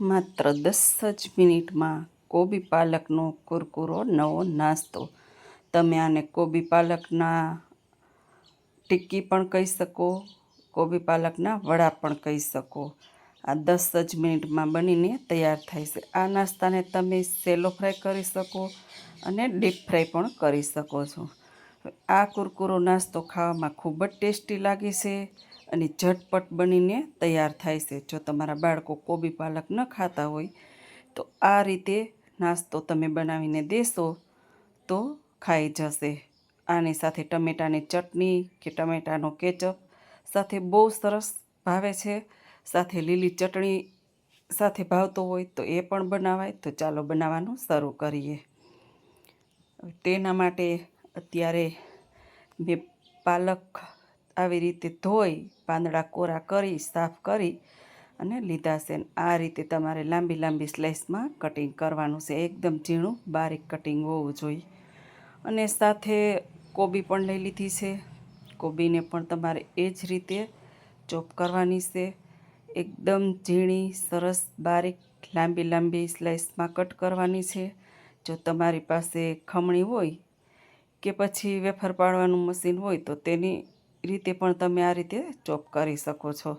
માત્ર 10 જ મિનિટમાં કોબી પાલકનો કુરકુરો નવો નાસ્તો. તમે આને કોબી પાલકના ટિક્કી પણ કહી શકો, કોબી પાલકના વડા પણ કહી શકો. આ 10 જ મિનિટમાં બનીને તૈયાર થાય છે. આ નાસ્તાને તમે સેલો ફ્રાય કરી શકો અને ડીપ ફ્રાય પણ કરી શકો છો. આ કુરકુરો નાસ્તો ખાવામાં ખૂબ જ ટેસ્ટી લાગે છે અને ઝટપટ બનીને તૈયાર થાય છે. જો તમારા બાળકો કોબી પાલક ન ખાતા હોય તો આ રીતે નાસ્તો તમે બનાવીને દેશો તો ખાઈ જશે. આની સાથે ટમેટાની ચટણી કે ટમેટાનો કેચઅપ સાથે બહુ સરસ ભાવે છે. સાથે લીલી ચટણી સાથે ભાવતો હોય તો એ પણ બનાવાય. તો ચાલો બનાવવાનું શરૂ કરીએ. તેના માટે અત્યારે મેં પાલક આવી રીતે ધોઈ પાંદડા કોરા કરી સાફ કરી અને લીધા છે. આ રીતે તમારે લાંબી લાંબી સ્લાઇસમાં કટિંગ કરવાનું છે. એકદમ ઝીણું બારીક કટિંગ હોવું જોઈએ. અને સાથે કોબી પણ લઈ લીધી છે. કોબીને પણ તમારે એ જ રીતે ચોપ કરવાની છે. એકદમ ઝીણી સરસ બારીક લાંબી લાંબી સ્લાઇસમાં કટ કરવાની છે. જો તમારી પાસે ખમણી હોય કે પછી વેફર પાડવાનું મશીન હોય તો તેની રીતે પણ તમે આ રીતે ચોપ કરી શકો છો.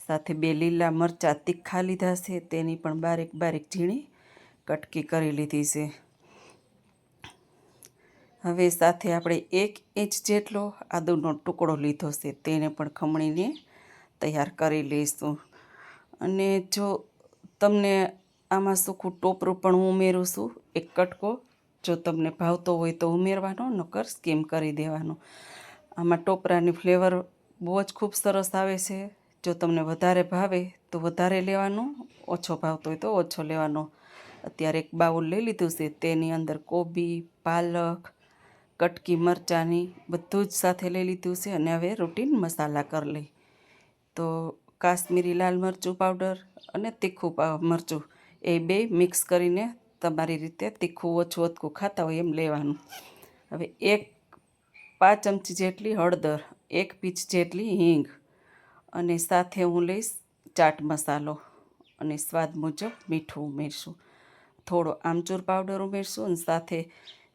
સાથે 2 લીલા મરચાં તીખા લીધા છે, તેની પણ બારીક બારીક ઝીણી કટકી કરી લીધી છે. હવે સાથે આપણે 1 ઇંચ જેટલો આદુનો ટુકડો લીધો છે, તેને પણ ખમણીને તૈયાર કરી લઈશું. અને જો તમને આમાં સૂકું ટોપરું પણ હું ઉમેરું છું, 1 કટકો. જો તમને ભાવતો હોય તો ઉમેરવાનો, નકર સ્કીમ કરી દેવાનો. આમાં ટોપરાની ફ્લેવર બહુ જ ખૂબ સરસ આવે છે. જો તમને વધારે ભાવે તો વધારે લેવાનો, ઓછો ભાવતો હોય તો ઓછો લેવાનો. અત્યારે 1 બાઉલ લઈ લીધું છે, તેની અંદર કોબી, પાલક, કટકી મરચાંની બધું જ સાથે લઈ લીધું છે. અને હવે રૂટીન મસાલા કરી લઈ. તો કાશ્મીરી લાલ મરચું પાવડર અને તીખું મરચું એ 2 મિક્સ કરીને તમારી રીતે તીખું ઓછું ઓછું ખાતા હોય એમ લેવાનું. હવે 5 ચમચી જેટલી હળદર, 1 પીંચ જેટલી હિંગ અને સાથે હું લઈશ ચાટ મસાલો અને સ્વાદ મુજબ મીઠું ઉમેરશું. થોડો આમચૂર પાવડર ઉમેરશું અને સાથે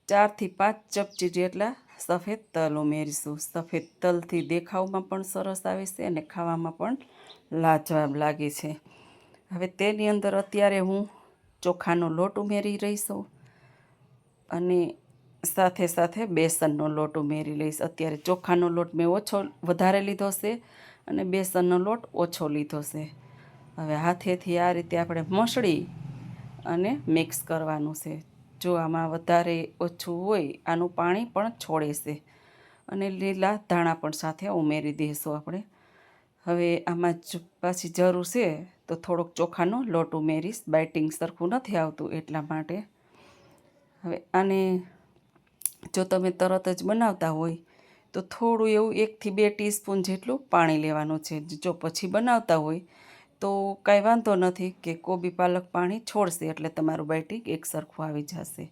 4 થી 5 ચમચી જેટલા સફેદ તલ ઉમેરીશું. સફેદ તલથી દેખાવમાં પણ સરસ આવે છે અને ખાવામાં પણ લાજવાબ લાગે છે. હવે તેની અંદર અત્યારે હું ચોખાનો લોટ ઉમેરી રહી છું અને સાથે સાથે બેસનનો લોટ ઉમેરી લઈશ. અત્યારે ચોખાનો લોટ મેં વધારે લીધો છે અને બેસનનો લોટ ઓછો લીધો છે. હવે હાથેથી આ રીતે આપણે મસળી અને મિક્સ કરવાનું છે. જો આમાં વધારે ઓછું હોય આનું પાણી પણ છોડે છે. અને લીલા ધાણા પણ સાથે ઉમેરી દઈશું આપણે. હવે આમાં પાછી જરૂર છે તો થોડોક ચોખાનો લોટ ઉમેરીશ. બાઇટિંગ સરખું નથી આવતું એટલા માટે. હવે આને જો તમે તરત જ બનાવતા હોય તો થોડું એવું 1 થી 2 ટીસ્પૂન જેટલું પાણી લેવાનું છે. જો પછી બનાવતા હોય તો કાંઈ વાંધો નથી કે કોબી પાલક પાણી છોડશે એટલે તમારું બાઇટિંગ એક સરખું આવી જશે.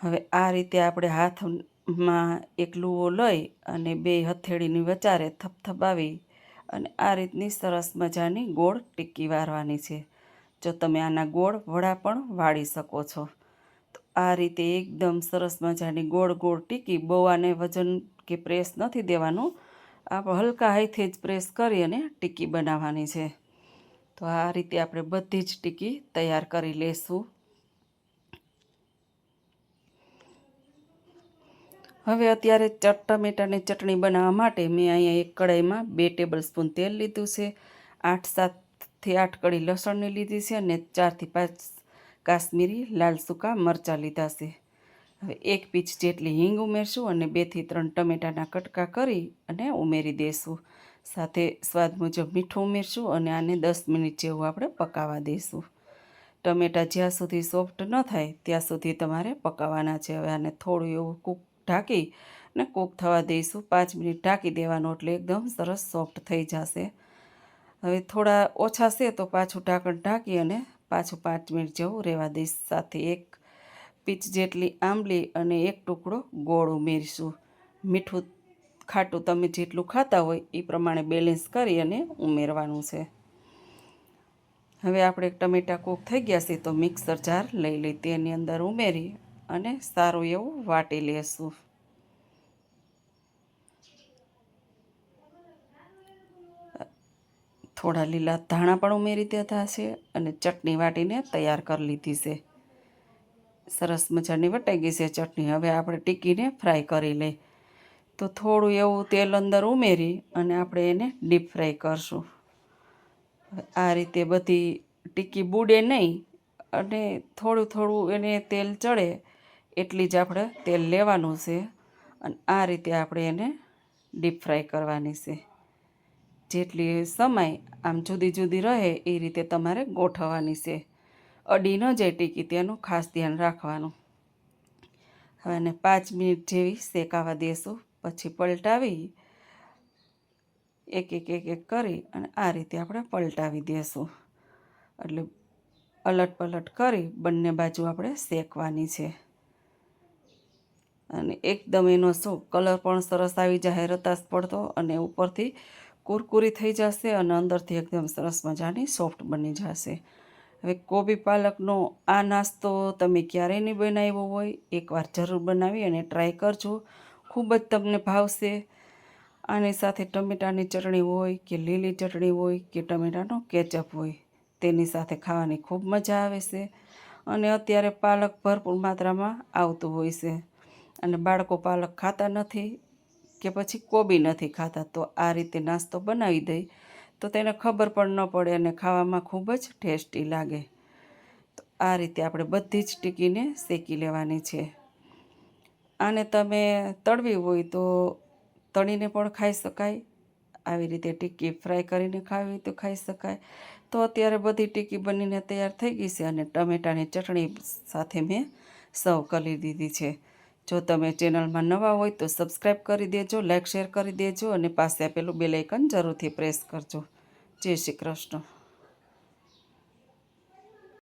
હવે આ રીતે આપણે હાથમાં એક લુઓ લઈ અને 2 હથેળીની વચારે થપથપાવી અને આ રીતની સરસ મજાની ગોળ ટિક્કી વારવાની છે. જો તમે આના ગોળ વડા પણ વાળી શકો છો. તો આ રીતે એકદમ સરસ મજાની ગોળ ગોળ ટિક્કી, બહુ આને વજન કે પ્રેસ નથી દેવાનું. હલકા હાથે જ પ્રેસ કરી અને ટિક્કી બનાવવાની છે. તો આ રીતે આપણે બધી જ ટિક્કી તૈયાર કરી લેશું. હવે અત્યારે ટમેટાની ચટણી બનાવવા માટે મેં અહીંયા એક કઢાઈમાં 2 ટેબલસ્પૂન તેલ લીધું છે. 7થી 8 કળી લસણની લીધી છે અને 4થી 5 કાશ્મીરી લાલ સૂકા મરચાં લીધા છે. હવે 1 પીંચ જેટલી હિંગ ઉમેરશું અને 2 થી 3 ટમેટાના કટકા કરી અને ઉમેરી દઈશું. સાથે સ્વાદ મુજબ મીઠું ઉમેરશું અને આને 10 મિનિટ જેવું આપણે પકાવવા દઈશું. ટમેટાં જ્યાં સુધી સોફ્ટ ન થાય ત્યાં સુધી તમારે પકાવવાના છે. હવે આને થોડું એવું ઢાંકી ને કૂક થવા દઈશું. 5 મિનિટ ઢાંકી દેવાનું એટલે એકદમ સરસ સોફ્ટ થઈ જશે. હવે થોડા ઓછા છે તો પાછું ઢાંકણ ઢાંકી અને પાછું 5 મિનિટ જેવું રહેવા દઈશ. સાથે 1 પીંચ જેટલી આંબલી અને 1 ટુકડો ગોળ ઉમેરીશું. મીઠું ખાટું તમે જેટલું ખાતા હોય એ પ્રમાણે બેલેન્સ કરી અને ઉમેરવાનું છે. હવે આપણે ટમેટાં કૂક થઈ ગયા છે તો મિક્સર જાર લઈ લઈ તેની અંદર ઉમેરી અને સારું એવું વાટી લેશું. થોડા લીલા ધાણા પણ ઉમેરી દીધા છે અને ચટણી વાટીને તૈયાર કરી લીધી છે. સરસ મજાની વટાઈ ગઈ છે ચટણી. હવે આપણે ટીકીને ફ્રાય કરી લઈ. તો થોડું એવું તેલ અંદર ઉમેરી અને આપણે એને ડીપ ફ્રાય કરશું. આ રીતે બધી ટીકી બુડે નહીં અને થોડું થોડું એને તેલ ચડે એટલી જ આપણે તેલ લેવાનું છે અને આ રીતે આપણે એને ડીપ ફ્રાય કરવાની છે. જેટલી સમાય આમ જુદી જુદી રહે એ રીતે તમારે ગોઠવવાની છે. અડી ન જાય ટીકી તેનું ખાસ ધ્યાન રાખવાનું. હવે એને 5 મિનિટ જેવી શેકાવા દેશું. પછી પલટાવી એક કરી અને આ રીતે આપણે પલટાવી દઈશું. એટલે અલટ પલટ કરી બંને બાજુ આપણે શેકવાની છે. અને એકદમ એનો શું કલર પણ સરસ આવી જાય, રતાશ પડતો, અને ઉપરથી કુરકુરી થઈ જશે અને અંદરથી એકદમ સરસ મજાની સોફ્ટ બની જશે. હવે કોબી પાલકનો આ નાસ્તો તમે ક્યારેય નહીં બનાવ્યો હોય, એકવાર જરૂર બનાવી અને ટ્રાય કરજો. ખૂબ જ તમને ભાવશે. આની સાથે ટમેટાની ચટણી હોય કે લીલી ચટણી હોય કે ટમેટાનો કેચઅપ હોય, તેની સાથે ખાવાની ખૂબ મજા આવે છે. અને અત્યારે પાલક ભરપૂર માત્રામાં આવતું હોય છે અને બાળકો પાલક ખાતા નથી કે પછી કોબી નથી ખાતા, તો આ રીતે નાસ્તો બનાવી દઈ તો તેને ખબર પણ ન પડે અને ખાવામાં ખૂબ જ ટેસ્ટી લાગે. તો આ રીતે આપણે બધી જ ટીકીને શેકી લેવાની છે. આને તમે તળવી હોય તો તળીને પણ ખાઈ શકાય, આવી રીતે ટીકી ફ્રાય કરીને ખાવી તો ખાઈ શકાય. તો અત્યારે બધી ટીકી બનીને તૈયાર થઈ ગઈ છે અને ટમેટાની ચટણી સાથે મેં સર્વ કરી દીધી છે. જો તમે ચેનલમાં નવા હોય તો સબસ્ક્રાઈબ કરી દેજો, લાઇક શેર કરી દેજો અને પાસે આપેલું બેલ આઇકન જરૂરથી પ્રેસ કરજો. જય શ્રી કૃષ્ણ.